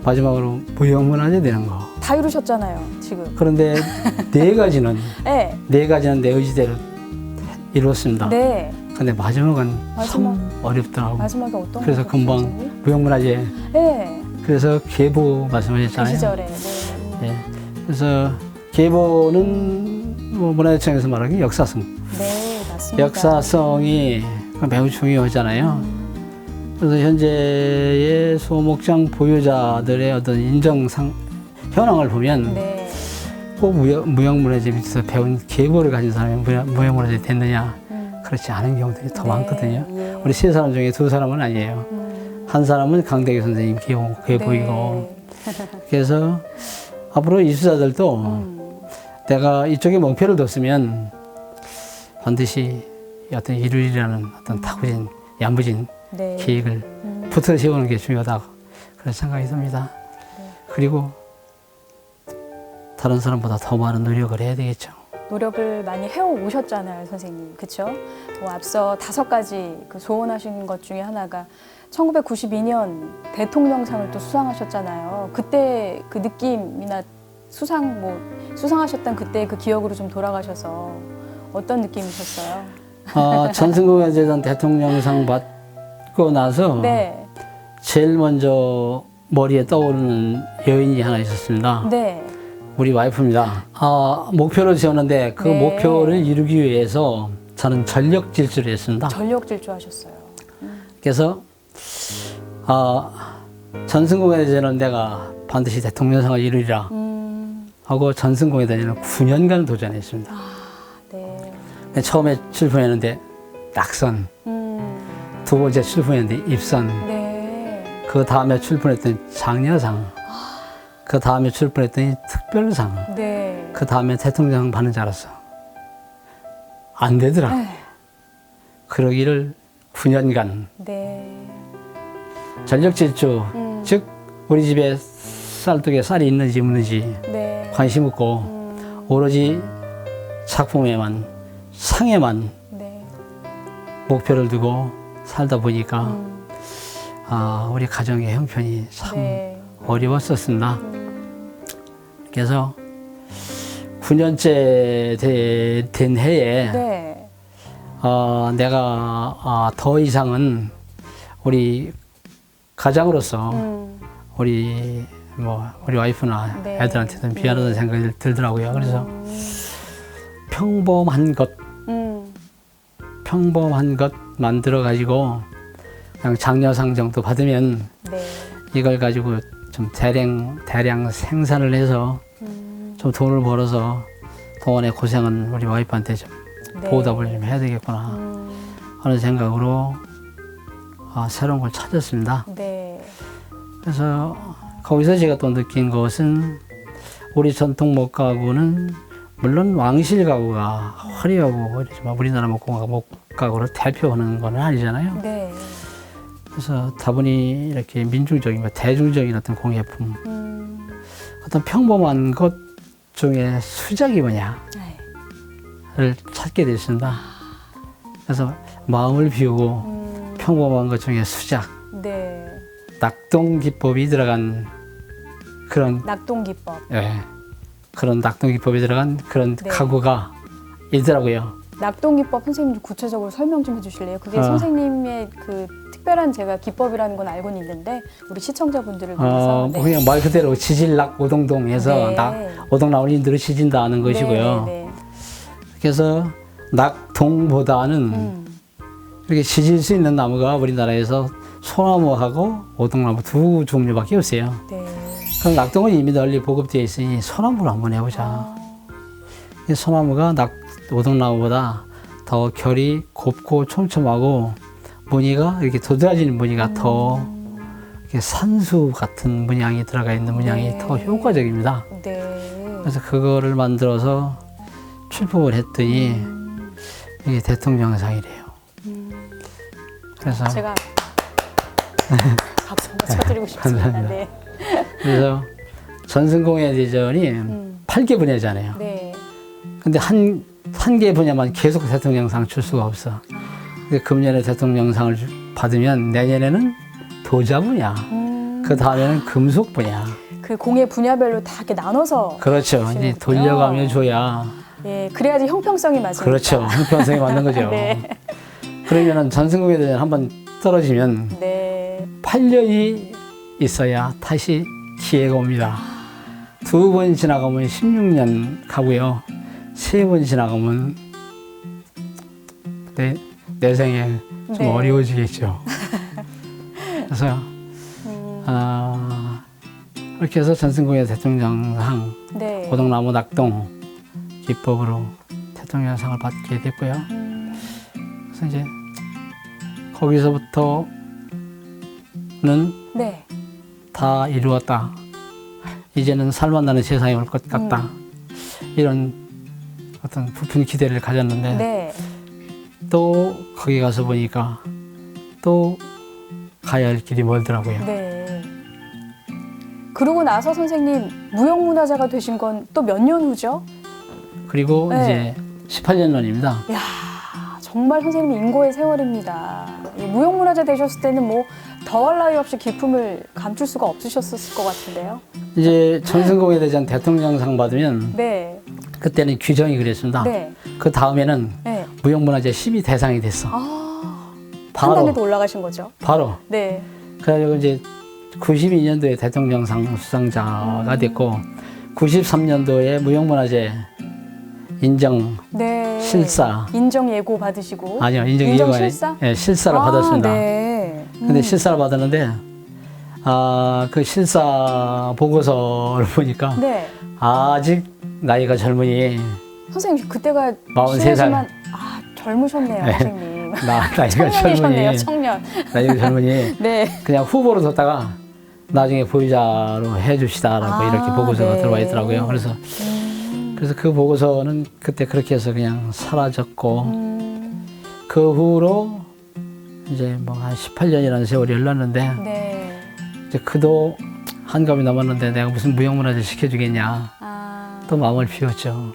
마지막으로 무형문화재 되는 거. 다 이루셨잖아요, 지금. 그런데 네 가지는 네. 내 의지대로 이루었습니다. 네. 근데 마지막은 마지막. 참 어렵더라고. 마지막에 어떤 그래서 거 금방 하셨지? 무형문화재. 네. 그래서 계보 그 말씀하셨잖아요. 시절에. 네. 예. 그래서 계보는 뭐 문화재청에서 말하기 역사성. 네, 맞습니다. 역사성이 매우 중요하잖아요. 그래서 현재의 소목장 보유자들의 어떤 인정상 현황을 보면 네. 꼭 무형문화재 밑에서 배운 계보를 가진 사람이 무형문화재 됐느냐? 그렇지 않은 경우들이 더 네, 많거든요. 예. 우리 3사람 중에 2사람은 아니에요. 한 사람은 강대규 선생님 계보이고. 네. 그래서 앞으로 이수자들도 내가 이쪽에 목표를 뒀으면 반드시 어떤 이루리라는 어떤 타고진, 야무진 네. 계획을 붙어 세우는 게 중요하다. 그런 생각이 듭니다. 그리고 다른 사람보다 더 많은 노력을 해야 되겠죠. 노력을 많이 해오셨잖아요, 선생님. 그렇죠? 뭐 앞서 5가지 그 소원하신 것 중에 하나가 1992년 대통령상을 또 수상하셨잖아요. 그때 그 느낌이나 수상하셨던 그때 그 기억으로 좀 돌아가셔서 어떤 느낌이셨어요? 전승공예대전 대통령상 받고 나서 네. 제일 먼저 머리에 떠오르는 여인이 하나 있었습니다. 네. 우리 와이프입니다. 목표를 세웠는데 그 네. 목표를 이루기 위해서 저는 전력 질주를 했습니다. 전력 질주하셨어요. 그래서 전승공예대전은 내가 반드시 대통령상을 이루리라 하고 전승공예대전은 9년간 도전했습니다. 네. 처음에 출품했는데 낙선, 두 번째 출품했는데 입선, 네. 그 다음에 출품했던 장려상, 그 다음에 출품했더니 특별상, 네. 그 다음에 대통령 받는 줄 알았어. 안 되더라. 네. 그러기를 9년간 네. 전력질주, 즉 우리 집에 쌀떡에 쌀이 있는지 없는지 네. 관심 없고 오로지 작품에만, 상에만 네. 목표를 두고 살다 보니까 우리 가정의 형편이 참 네. 어려웠었습니다. 그래서 9년째 된 해에 네. 내가 더 이상은 우리 가장으로서 우리 와이프나 네. 애들한테도 미안하다는 생각이 들더라고요. 그래서 평범한 것 만들어 가지고 그냥 장려상 정도 받으면 네. 이걸 가지고 좀 대량 생산을 해서 좀 돈을 벌어서 동안의 고생은 우리 와이프한테 좀 네. 보답을 좀 해야 되겠구나 하는 생각으로 새로운 걸 찾았습니다. 네. 그래서 거기서 제가 또 느낀 것은 우리 전통 목가구는 물론 왕실 가구가 화려하고 그렇지만 우리나라 목가구를 대표하는 건 아니잖아요. 네. 그래서 다분히 이렇게 민중적인, 대중적인 어떤 공예품, 어떤 평범한 것 중에 수작이 뭐냐를 네. 찾게 됐습니다. 그래서 마음을 비우고 평범한 것 중에 수작, 네. 낙동 기법이 들어간 그런 낙동 기법. 예, 그런 낙동 기법이 들어간 그런 네. 가구가 있더라고요. 낙동 기법 선생님 좀 구체적으로 설명 좀 해주실래요? 그게 어. 선생님의 그 특별한 제가 기법이라는 건 알고는 있는데 우리 시청자분들을 위해서. 뭐 그냥 말 그대로 지질낙 오동동해서 네. 오동 나오니 늘이 지진다는 것이고요. 네, 네, 그래서 낙동보다는 이렇게 지질 수 있는 나무가 우리나라에서 소나무하고 오동나무 두 종류밖에 없어요. 네. 그럼 낙동은 이미 널리 보급되어 있으니 소나무를 한번 해보자. 이 소나무가 오동나무보다 더 결이 곱고 촘촘하고 무늬가 이렇게 도드라지는 무늬가 더 이렇게 산수 같은 문양이 들어가 있는 문양이 네. 더 효과적입니다. 네. 그래서 그거를 만들어서 출품을 했더니 이게 대통령상이래요. 그래서 제가 박수 한번 쳐드리고 싶습니다. 감사합니다. 네. 그래서 전승공예 대전이 8개 분야잖아요. 네. 근데 한 개 분야만 계속 대통령상 줄 수가 없어. 근데 금년에 대통령상을 받으면 내년에는 도자 분야, 그 다음에는 금속 분야. 그 공예 분야별로 다 이렇게 나눠서. 그렇죠. 이제 주시는군요. 돌려가며 줘야. 예, 그래야지 형평성이 맞으니까. 그렇죠. 형평성이 맞는 거죠. 네. 그러면은 전승공예 대전 한번 떨어지면 네. 8년이 있어야 다시 기회가 옵니다. 2번 지나가면 16년 가고요. 3번 지나가면 내 생에 좀 네. 어려워지겠죠. 그래서 이렇게 해서 전승공예 대통령상 네. 오동나무 낙동 기법으로 대통령상을 받게 됐고요. 그래서 이제 거기서부터는 네. 다 이루었다. 이제는 살만 나는 세상이 올 것 같다. 이런 어떤 부푼 기대를 가졌는데 네. 또 거기 가서 보니까 또 가야 할 길이 멀더라고요. 네. 그러고 나서 선생님 무형문화재가 되신 건 또 몇 년 후죠? 그리고 네. 이제 18년 전입니다. 이야, 정말 선생님이 인고의 세월입니다. 이 무형문화재 되셨을 때는 뭐 더할 나위 없이 기품을 감출 수가 없으셨을 것 같은데요. 이제 전승공예 대전 대통령상 받으면 네. 그때는 규정이 그랬습니다. 네. 그 다음에는 네. 무형문화재 10위 대상이 됐어. 한 바로 단계 더 올라가신 거죠? 바로. 네. 그래가지고 이제 92년도에 대통령상 수상자가 됐고 93년도에 무형문화재 인정 네. 실사 인정 예고 받으시고. 아니요 인정 인정 예고가 실사? 예, 실사를 받았습니다. 네. 근데 실사를 받았는데 그 실사 보고서를 보니까 네. 아직 나이가 젊으니 선생님 그때가 43살. 실례지만 젊으셨네요, 네. 선생님. 나이가 청년이셨네요, 젊으니 청년. 나이가 젊으니 네. 그냥 후보로 뒀다가 나중에 보유자로 해줍시다라고 이렇게 보고서가 네. 들어와 있더라고요. 그래서 그 보고서는 그때 그렇게 해서 그냥 사라졌고 그 후로 이제 뭐 한 18년이라는 세월이 흘렀는데 네. 이제 그도 한갑이 넘었는데 내가 무슨 무형문화재 시켜주겠냐 또 마음을 비웠죠.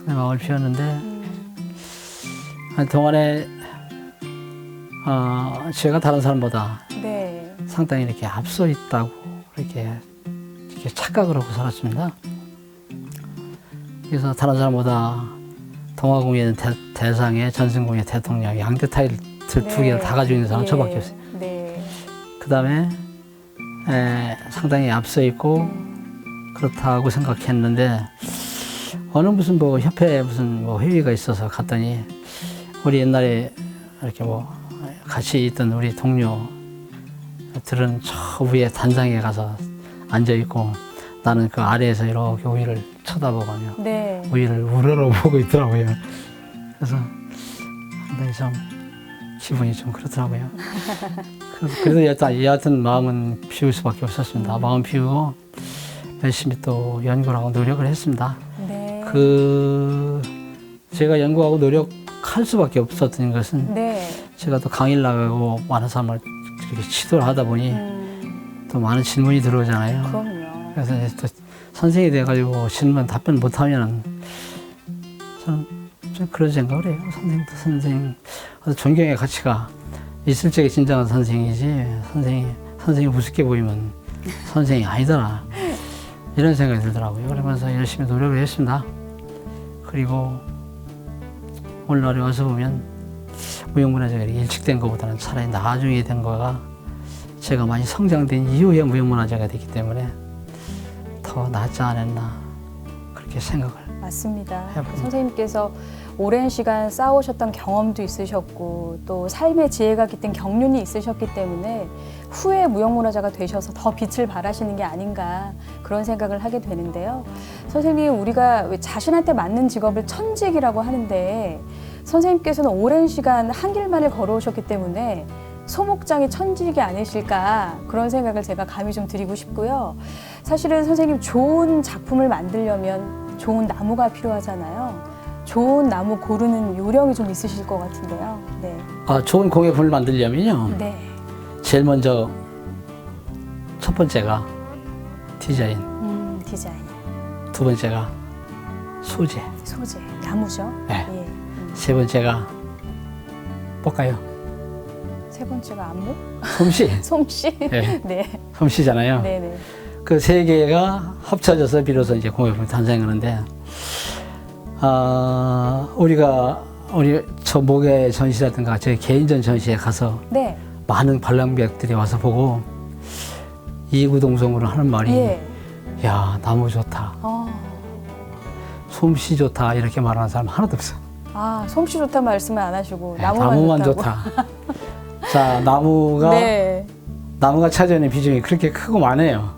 마음을 비웠는데 동안에 제가 다른 사람보다 네. 상당히 이렇게 앞서 있다고 이렇게 착각을 하고 살았습니다. 그래서 다른 사람보다 동아공예 대상에 전승공예 대통령 양대 타이틀 두 개를 다 가지고 있는 사람은 저밖에 없어요. 네. 그 다음에 상당히 앞서 있고 그렇다고 생각했는데 어느 무슨 뭐 협회 무슨 뭐 회의가 있어서 갔더니 우리 옛날에 이렇게 뭐 같이 있던 우리 동료들은 저 위에 단상에 가서 앉아 있고 나는 그 아래에서 이렇게 위를 쳐다보가며 네. 위를 우러러보고 있더라고요. 그래서 상당히 좀 기분이 좀 그렇더라고요. 그래서 여하튼 마음은 비울 수밖에 없었습니다. 마음 비우고 열심히 또 연구를 하고 노력을 했습니다. 네. 제가 연구하고 노력할 수밖에 없었던 것은 네. 제가 또 강의를 나가고 많은 사람을 이렇게 지도를 하다 보니 또 많은 질문이 들어오잖아요. 그럼요. 그래서 이제 또 선생이 돼가지고 질문 답변 못하면은 저는 좀 그런 생각을 해요. 선생님도 선생, 존경의 가치가 있을 적에 진정한 선생이지 선생이 우습게 보이면 선생이 아니더라. 이런 생각이 들더라고요. 그러면서 열심히 노력을 했습니다. 그리고 오늘날에 와서 보면 무형문화재가 일찍 된 것보다는 차라리 나중에 된 거가 제가 많이 성장된 이후에 무형문화재가 됐기 때문에 더 낫지 않았나 그렇게 생각을 맞습니다. 해봅니다. 선생님께서 오랜 시간 쌓아오셨던 경험도 있으셨고 또 삶의 지혜가 깃든 경륜이 있으셨기 때문에 후에 무형문화재가 되셔서 더 빛을 발하시는 게 아닌가 그런 생각을 하게 되는데요. 선생님, 우리가 왜 자신한테 맞는 직업을 천직이라고 하는데 선생님께서는 오랜 시간 한 길만을 걸어오셨기 때문에 소목장이 천직이 아니실까 그런 생각을 제가 감히 좀 드리고 싶고요. 사실은 선생님 좋은 작품을 만들려면 좋은 나무가 필요하잖아요. 좋은 나무 고르는 요령이 좀 있으실 것 같은데요. 네. 좋은 공예품을 만들려면요. 네. 제일 먼저 첫 번째가 디자인, 디자인, 두 번째가 소재, 소재, 나무죠. 네. 예. 세 번째가 뭘까요? 세 번째가 안무? 솜씨. 솜씨. 네. 네. 솜씨잖아요. 네네. 그 세 개가 합쳐져서 비로소 이제 공예품이 탄생하는데, 우리 저 목의 전시라든가 제 개인전 전시에 가서 네. 많은 관람객들이 와서 보고 이구동성으로 하는 말이 예. 야, 나무 좋다, 솜씨 좋다 이렇게 말하는 사람 하나도 없어. 솜씨 좋다 말씀을 안 하시고 네, 나무만, 나무만 좋다고. 좋다. 자, 나무가 네. 나무가 차지하는 비중이 그렇게 크고 많아요.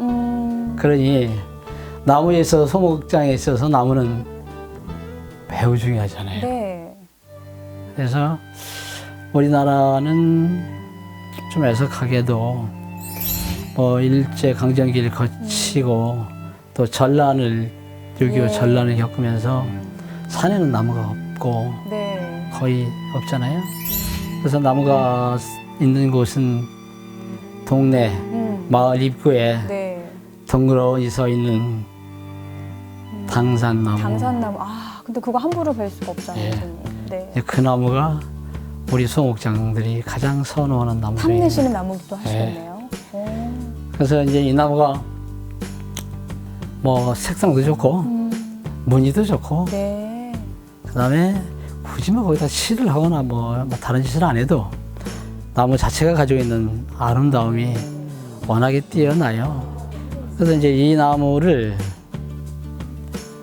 그러니 나무에 있어서 소목장에 있어서 나무는 매우 중요하잖아요. 네. 그래서 우리나라는 좀 애석하게도 뭐 일제 강점기를 거치고 또 전란을 6.25 예. 전란을 겪으면서 산에는 나무가 없고 네. 거의 없잖아요. 그래서 나무가 있는 곳은 동네, 마을 입구에 네. 덩그러니 서 있는 당산나무. 당산나무. 근데 그거 함부로 벨 수가 없잖아요, 예. 선생님. 네. 그 나무가 우리 소목장들이 가장 선호하는 나무 중에 탐내시는 나무기도 하시겠네요. 오. 그래서 이제 이 나무가 뭐 색상도 좋고 무늬도 좋고 네. 그다음에 굳이 뭐 거기다 칠을 하거나 뭐 다른 짓을 안 해도 나무 자체가 가지고 있는 아름다움이 워낙에 뛰어나요. 그래서 이제 이 나무를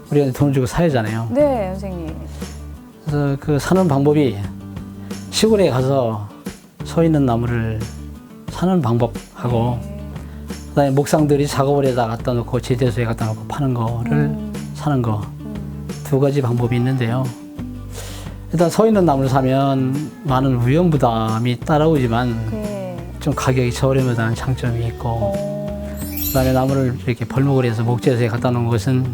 우리가 돈 주고 사야잖아요. 네, 선생님. 그래서 그 사는 방법이 시골에 가서 서 있는 나무를 사는 방법하고 그다음에 목상들이 작업을 해다 갖다 놓고 제재소에 갖다 놓고 파는 거를 사는 거 두 가지 방법이 있는데요. 일단 서 있는 나무를 사면 많은 위험 부담이 따라오지만 네. 좀 가격이 저렴하다는 장점이 있고 그다음에 나무를 이렇게 벌목을 해서 목재소에 갖다 놓은 것은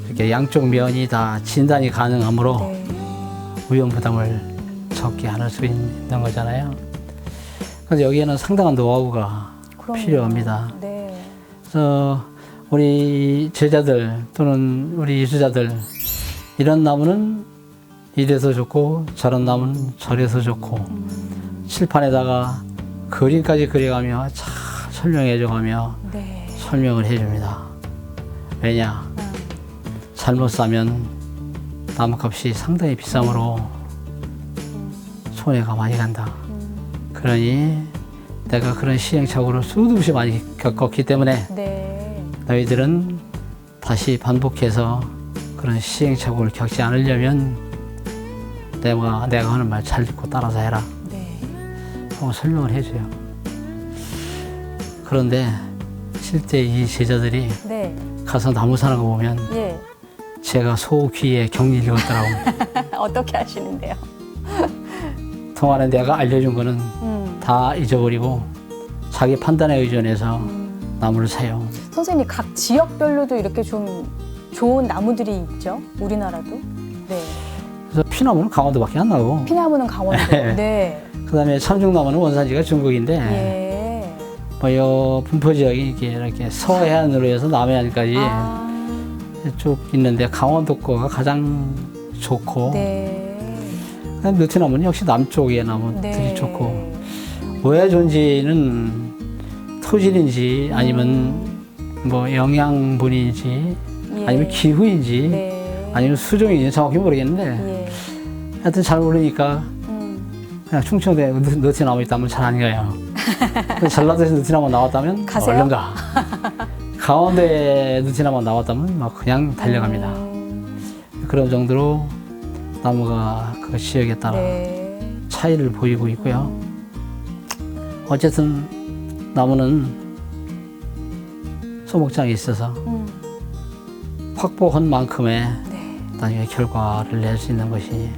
이렇게 양쪽 면이 다 진단이 가능하므로 네. 위험 부담을 적게 할 수 있는 거잖아요. 그래서 여기에는 상당한 노하우가 그럼요. 필요합니다. 네. 그래서 우리 제자들 또는 우리 예수자들 이런 나무는 이래서 좋고 저런 나무는 저래서 좋고 칠판에다가 그림까지 그려가며 잘 설명해줘가며 네. 설명을 해줍니다. 왜냐? 잘못 사면 나무값이 상당히 비싸므로 손해가 많이 간다. 그러니 내가 그런 시행착오를 수도 없이 많이 겪었기 때문에 네. 너희들은 다시 반복해서 그런 시행착오를 겪지 않으려면 내가 하는 말 잘 듣고 따라서 해라. 네. 하고 설명을 해줘요. 그런데 실제 이 제자들이 네. 가서 나무 사는 거 보면 예. 제가 소귀에 격리 읽었더라고. 어떻게 하시는데요? 동안에 내가 알려준 거는 다 잊어버리고 자기 판단에 의존해서 나무를 사요. 선생님, 각 지역별로도 이렇게 좀 좋은 나무들이 있죠? 우리나라도. 네. 그래서 피나무는 강원도밖에 안 나고, 피나무는 강원도. 네. 그다음에 참중나무는 원산지가 중국인데, 예. 뭐요 분포 지역이 이렇게 서해안으로 해서 남해안까지 아, 쭉 있는데 강원도 거가 가장 좋고, 네. 그다음에 느티나무는 역시 남쪽의 나무들이 네. 좋고, 왜 좋은지는 토질인지 아니면 뭐 영양분인지 예. 아니면 기후인지 네. 아니면 수종인지 정확히 모르겠는데 예. 하여튼 잘 모르니까 그냥 충청도에 느티나무 있다면 잘 안 가요. 전라도에서 느티나무 나왔다면 가세요? 얼른 가. 강원도에 느티나무 나왔다면 막 그냥 달려갑니다. 그런 정도로 나무가 그 지역에 따라 네. 차이를 보이고 있고요. 어쨌든 나무는 소목장에 있어서 확보한 만큼의 네. 나중에 결과를 낼 수 있는 것이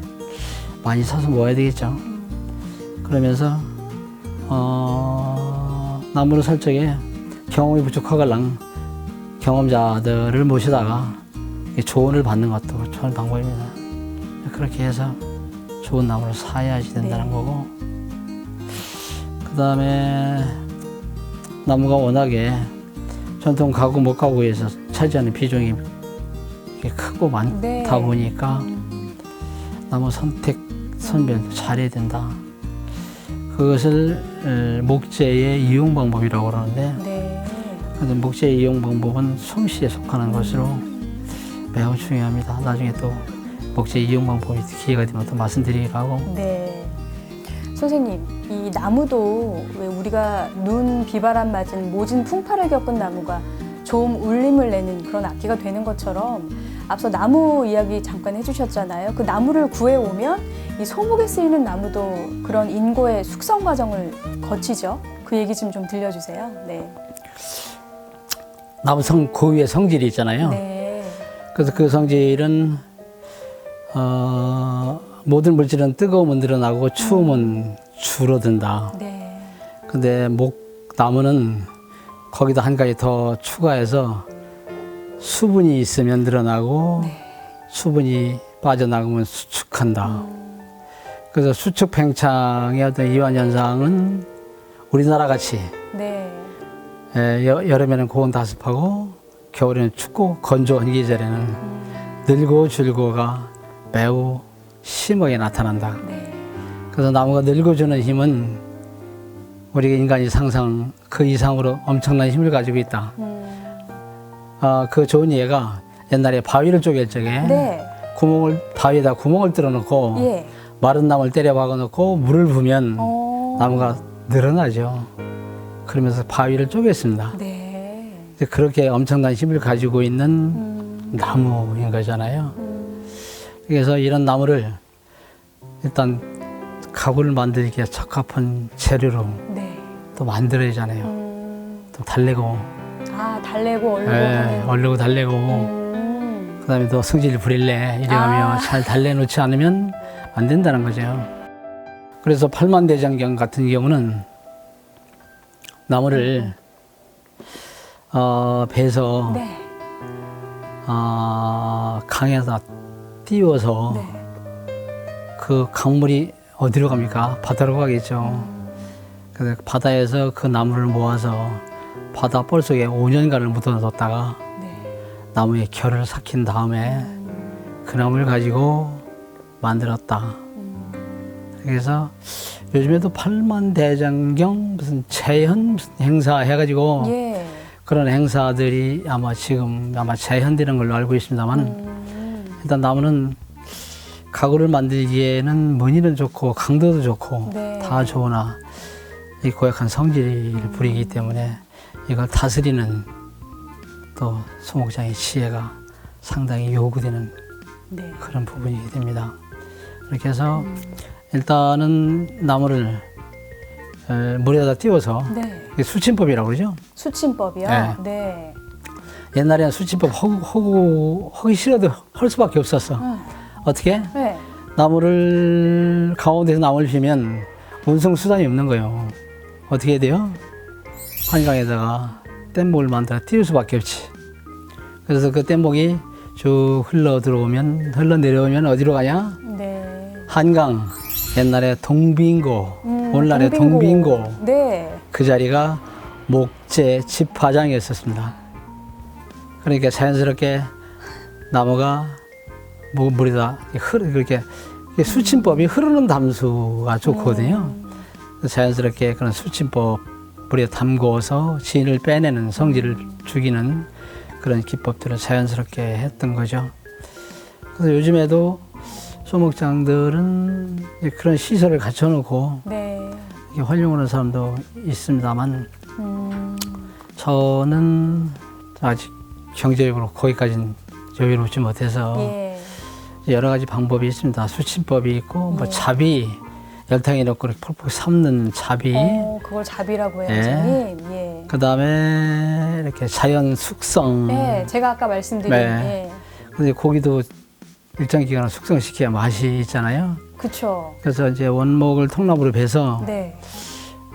많이 사서 모아야 되겠죠. 그러면서 나무를 살 적에 경험이 부족하갈랑 경험자들을 모시다가 조언을 받는 것도 좋은 방법입니다. 그렇게 해서 좋은 나무를 사야지 된다는 네. 거고, 그 다음에 나무가 워낙에 전통 가구, 목가구에서 차지하는 비중이 크고 많다 네. 보니까 나무 선택, 선별도 잘해야 된다. 그것을 목재의 이용 방법이라고 그러는데, 네. 근데 목재의 이용 방법은 솜씨에 속하는 것으로 매우 중요합니다. 나중에 또 목재 이용 방법이 기회가 되면 또 말씀드리기로 하고. 네. 선생님, 이 나무도 왜 우리가 눈, 비바람 맞은 모진 풍파를 겪은 나무가 좋은 울림을 내는 그런 악기가 되는 것처럼 앞서 나무 이야기 잠깐 해주셨잖아요. 그 나무를 구해오면 이 소목에 쓰이는 나무도 그런 인고의 숙성 과정을 거치죠. 그 얘기 좀 들려주세요. 네. 나무 그 위에 성질이 있잖아요. 네. 그래서 그 성질은 모든 물질은 뜨거우면 늘어나고 추우면 줄어든다. 네. 근데 나무는 거기다 한 가지 더 추가해서 수분이 있으면 늘어나고 네. 수분이 빠져나가면 수축한다. 그래서 수축 팽창의 어떤 이완 현상은 우리나라 같이 네. 여름에는 고온다습하고 겨울에는 춥고 건조한 계절에는 늙고 줄고가 매우 심하게 나타난다. 네. 그래서 나무가 늙어주는 힘은 우리가 인간이 상상 그 이상으로 엄청난 힘을 가지고 있다. 그 좋은 예가 옛날에 바위를 쪼갤 적에 네. 바위에다 구멍을 뚫어놓고 예. 마른 나무를 때려 박아놓고 물을 부으면 나무가 늘어나죠. 그러면서 바위를 쪼갰습니다. 네. 그렇게 엄청난 힘을 가지고 있는 나무인 거잖아요. 그래서 이런 나무를 일단 가구를 만들기에 적합한 재료로 네. 또 만들어야 하잖아요. 또 달래고, 아, 달래고 얼고 하는. 얼르고 달래고, 그 다음에 또 성질 부릴래 이래가며 잘 달래놓지 않으면 안 된다는 거죠. 그래서 팔만대장경 같은 경우는 나무를 베서 네. 강에다 띄워서 네. 그 강물이 어디로 갑니까? 바다로 가겠죠. 그래서 바다에서 그 나무를 모아서 바다 볼 속에 5년간을 묻어뒀다가 네. 나무에 결을 삭힌 다음에 그 나무를 가지고 만들었다. 그래서 요즘에도 팔만대장경 무슨 재현 무슨 행사 해가지고 예. 그런 행사들이 아마 지금 재현되는 걸로 알고 있습니다만 일단 나무는 가구를 만들기에는 무늬는 좋고 강도도 좋고 네. 다 좋으나 이 고약한 성질을 부리기 때문에 이걸 다스리는 또 소목장의 지혜가 상당히 요구되는 네. 그런 부분이 됩니다. 이렇게 해서 일단은 나무를 물에다 띄워서 네. 이게 수침법이라고 그러죠. 수침법이요? 네. 네. 옛날에는 수침법 하기 싫어도 할 수밖에 없었어. 어떻게? 네. 나무를 가운데서 나무를 피면 운송 수단이 없는 거예요. 어떻게 해야 돼요? 한강에다가 뗏목을 만들어 띄울 수밖에 없지. 그래서 그 뗏목이 쭉 흘러 내려오면 어디로 가냐? 네. 한강. 옛날에 동빙고, 오늘날의 동빙고. 네. 그 자리가 목재 집화장이었었습니다. 그러니까 자연스럽게 나무가 물에다 그렇게 수침법이 흐르는 담수가 좋거든요. 자연스럽게 그런 수침법 물에 담궈서 진을 빼내는 성질을 죽이는 그런 기법들을 자연스럽게 했던 거죠. 그래서 요즘에도 소목장들은 그런 시설을 갖춰놓고 네. 활용하는 사람도 있습니다만 저는 아직 경제적으로 거기까지는 여유롭지 못해서 예. 여러 가지 방법이 있습니다. 수침법이 있고 뭐 자비 열탕에 넣고 이렇게 펄펄 삶는 자비 그걸 자비라고 해요, 예. 선생님. 예. 그 다음에 이렇게 자연 숙성 네, 제가 아까 말씀드린. 네. 근데 고기도 일정 기간을 숙성시켜야 맛이 있잖아요. 그렇죠. 그래서 이제 원목을 통나무로 베서 네.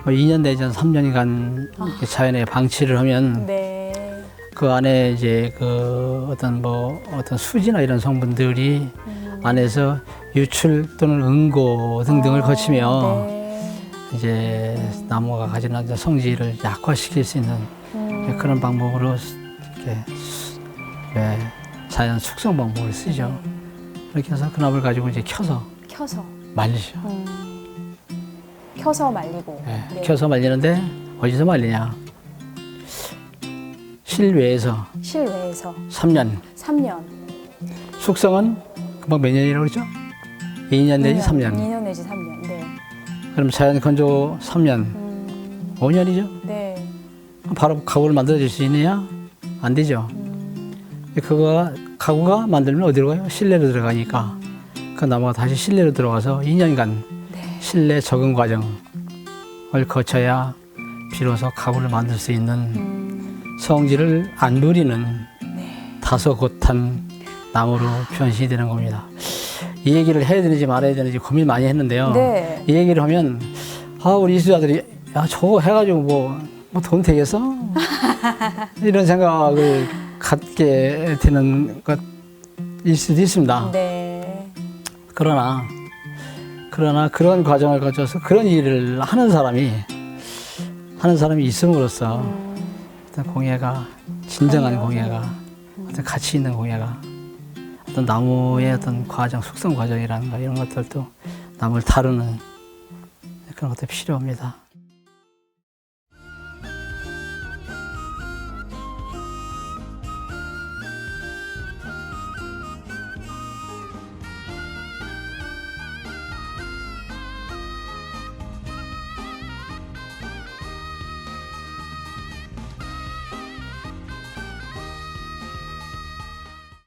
뭐 2년 내지는 3년간 이렇게 자연에 방치를 하면 네. 그 안에 이제 그 어떤 수지나 이런 성분들이 안에서 유출 또는 응고 등등을 거치며 네. 이제 나무가 가지는 이제 성질을 약화시킬 수 있는 그런 방법으로 이렇게 자연 숙성 방법을 쓰죠. 그렇게 해서 그 나무를 가지고 이제 켜서 말리죠. 켜서 말리고. 네. 네. 켜서 말리는데 어디서 말리냐? 실외에서 실외에서 3년. 3년. 숙성은 금방 몇 년이라고 그랬죠? 2년 내지 3년. 2년 내지 3년. 네. 그럼 자연 건조 3년. 5년이죠? 네. 바로 가구를 만들어줄 수 있느냐? 안 되죠. 가구가 만들면 어디로 가요? 실내로 들어가니까. 그 나무가 다시 실내로 들어가서 2년간 실내 적응 과정을 거쳐야 비로소 가구를 만들 수 있는 성질을 안 누리는 다소곳한 나무로 변신이 되는 겁니다. 이 얘기를 해야 되는지 말아야 되는지 고민 많이 했는데요. 네. 이 얘기를 하면 우리 이수자들이 야 저거 해가지고 뭐 돈 되겠어? 이런 생각을 갖게 되는 것일 수도 있습니다. 네. 그러나 그런 과정을 거쳐서 그런 일을 하는 사람이 있음으로써 어떤 공예가 진정한 공예가 어떤 가치 있는 공예가 어떤 나무의 어떤 과정 숙성 과정이라든가 이런 것들도 나무를 다루는 그런 것도 필요합니다.